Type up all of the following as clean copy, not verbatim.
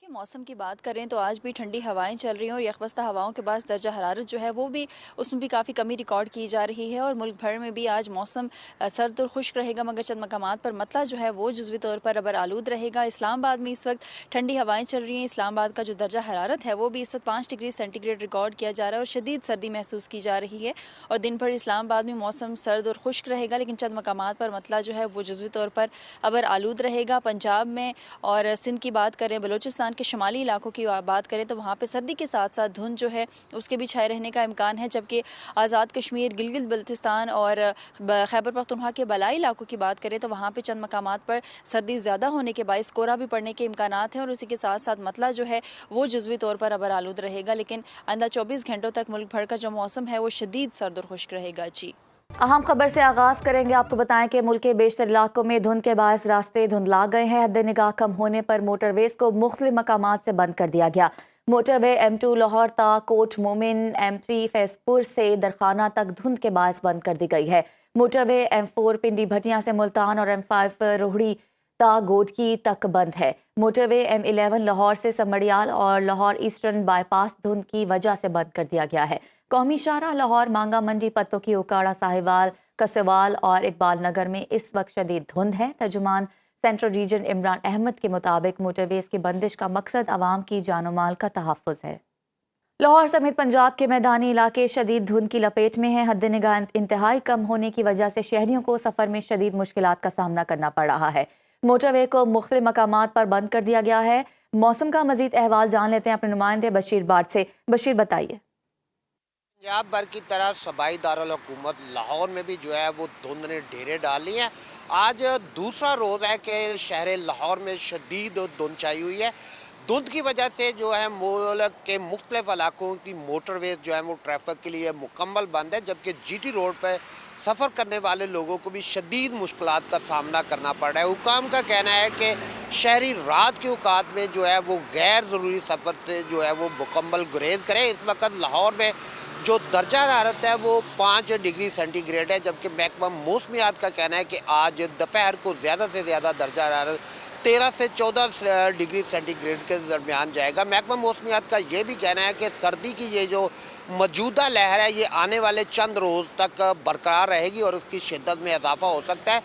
कि मौसम की बात करें तो आज भी ठंडी हवाएं चल रही हैं और यकबस्ता हवाओं के बाद दर्जा हरारत जो है वो भी उसमें भी काफ़ी कमी रिकॉर्ड की जा रही है और मुल्क भर में भी आज मौसम सर्द और खुश्क रहेगा, मगर चंद मकामात पर मतला जो है वो जुज़वी तौर पर अबर आलूद रहेगा। इस्लामाबाद में इस वक्त ठंडी हवाएं चल रही हैं। इस्लामाबाद का जो दर्जा हरारत है वो भी इस वक्त 5 डिग्री सेंटीग्रेड रिकॉर्ड किया जा रहा है और शदीद सर्दी महसूस की जा रही है। और दिन भर इस्लामाबाद में मौसम सर्द और खुश्क रहेगा, लेकिन चंद मकामात पर मतला जो है वो जुज़वी तौर पर अबर आलूद रहेगा। पंजाब में और सिंध की बात करें, बलूचिस्तान के शुमाली इलाकों की बात करें तो वहाँ पे सर्दी के साथ साथ धुंध जो है उसके भी छाए रहने का इम्कान है, जबकि आज़ाद कश्मीर, गिलगित बल्तिस्तान और खैबर पख्तूनख्वा के बलाई इलाकों की बात करें तो वहाँ पे चंद मकामात पर सर्दी ज़्यादा होने के बायस कोहरा भी पड़ने के इम्कानात हैं और उसी के साथ साथ मतला जो है वो जुज़वी तौर पर अबर आलूद रहेगा। लेकिन आइंदा 24 घंटों तक मुल्क भर का जो मौसम है वो शदीद सर्द और खुश्क रहेगा। जी, अहम खबर से आगाज करेंगे। आपको बताएं कि मुल्क के बेशतर इलाकों में धुंध के बायस रास्ते धुंधला गए हैं। हद निगाह कम होने पर मोटरवेज को मुख्तलिफ मकामात से बंद कर दिया गया। मोटरवे M2 लाहौर ता कोट मोमिन, M3 फैजपुर से दरखाना तक धुंध के बायस बंद कर दी गई है। मोटरवे M4 पिंडी भटियां से मुल्तान और M5 रोहड़ी ता गोडकी तक बंद है। मोटरवे M11 लाहौर से समड़ियाल और लाहौर ईस्टर्न बाईपास धुंध की वजह से बंद कर दिया गया है। कौमी शाहराह लाहौर, मांगा मंडी, पत्तों की उकाड़ा, साहिवाल, कसेवाल और इकबाल नगर में इस वक्त शदीद धुंध है। तर्जुमान सेंट्रल रीजन इमरान अहमद के मुताबिक मोटरवेज की बंदिश का मकसद आवाम की जानो माल का तहफ़्फ़ुज़ है। लाहौर समेत पंजाब के मैदानी इलाके शदीद धुंध की लपेट में हैं। हद निगाह इंतहाई कम होने की वजह से शहरियों को सफ़र में शदीद मुश्किलात का सामना करना पड़ रहा है। मोटरवे को मुख्तलिफ मकामात पर बंद कर दिया गया है। मौसम का मजीद अहवाल जान लेते हैं अपने नुमाइंदे बशीर बाट से। बशीर, बताइए। पंजाब भर की तरह सूबाई दारुल हुकूमत लाहौर में भी जो है वो धुंध ने डेरे डाल ली हैं। आज दूसरा रोज़ है कि शहर लाहौर में शदीद धुंध छाई हुई है। धुंध की वजह से जो है मुल्क के मुख्तलिफ इलाकों की मोटरवेज जो है वो ट्रैफिक के लिए मुकम्मल बंद है, जबकि GT रोड पर सफ़र करने वाले लोगों को भी शदीद मुश्किलात का सामना करना पड़ रहा है। हुकाम का कहना है कि शहरी रात के औकात में जो है वो गैर ज़रूरी सफ़र से जो है वो मुकम्मल गुरेज करें। इस वक्त लाहौर में जो दर्जा हरारत है वो 5 डिग्री सेंटीग्रेड है, जबकि महकमा मौसमियात का कहना है कि आज दोपहर को ज़्यादा से ज़्यादा दर्जा हरारत 13 से 14 डिग्री सेंटीग्रेड के दरमियान जाएगा। महकमा मौसमियात का ये भी कहना है कि सर्दी की ये जो मौजूदा लहर है ये आने वाले चंद रोज़ तक बरकरार रहेगी और उसकी शिद्दत में इजाफा हो सकता है।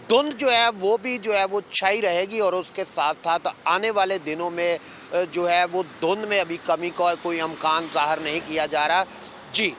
धुंध जो है वो भी जो है वो छाई रहेगी और उसके साथ साथ आने वाले दिनों में जो है वो धुंध में अभी कमी का कोई इम्कान ज़ाहिर नहीं किया जा रहा। जी,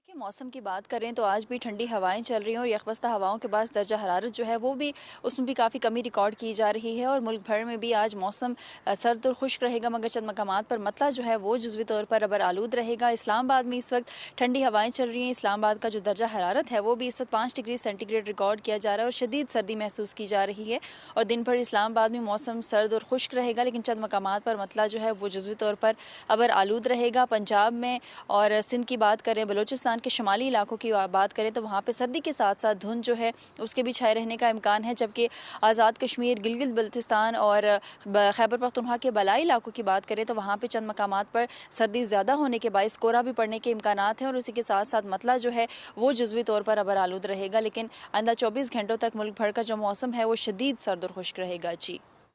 मौसम की बात करें तो आज भी ठंडी हवाएं चल रही हैं और यकबस्ता हवाओं के बाद दर्जा हरारत जो है वो भी उसमें भी काफ़ी कमी रिकॉर्ड की जा रही है और मुल्क भर में भी आज मौसम सर्द और खुश्क रहेगा, मगर चंद मकामात पर मतला जो है वो जुज़वी तौर पर अबर आलूद रहेगा। इस्लामाबाद में इस वक्त ठंडी हवाएं चल रही हैं। इस्लामाबाद का जो दर्जा हरारत है वो भी इस वक्त 5 डिग्री सेंटीग्रेड रिकॉर्ड किया जा रहा है और शदीद सर्दी महसूस की जा रही है और दिन भर इस्लामाबाद में मौसम सर्द और खुश्क रहेगा, लेकिन चंद मकामात पर मतला जो है वो जुज़वी तौर पर अबर आलूद रहेगा। पंजाब में और सिंध की बात करें, बलूचिस्तान के शुमाली इलाकों की बात करें तो वहाँ पे सर्दी के साथ साथ धुंध जो है उसके भी छाए रहने का इम्कान है, जबकि आज़ाद कश्मीर, गिलगित बल्तिस्तान और खैबर पख्तूनख्वा के बलाई इलाकों की बात करें तो वहाँ पे चंद मकामात पर सर्दी ज़्यादा होने के बायस कोहरा भी पड़ने के इम्कानात हैं और उसी के साथ साथ मतला जो है वो जुज़वी तौर पर अबर आलूद रहेगा। लेकिन आइंदा 24 घंटों तक मुल्क भर का जो मौसम है वो शदीद सर्द और खुश्क रहेगा। जी।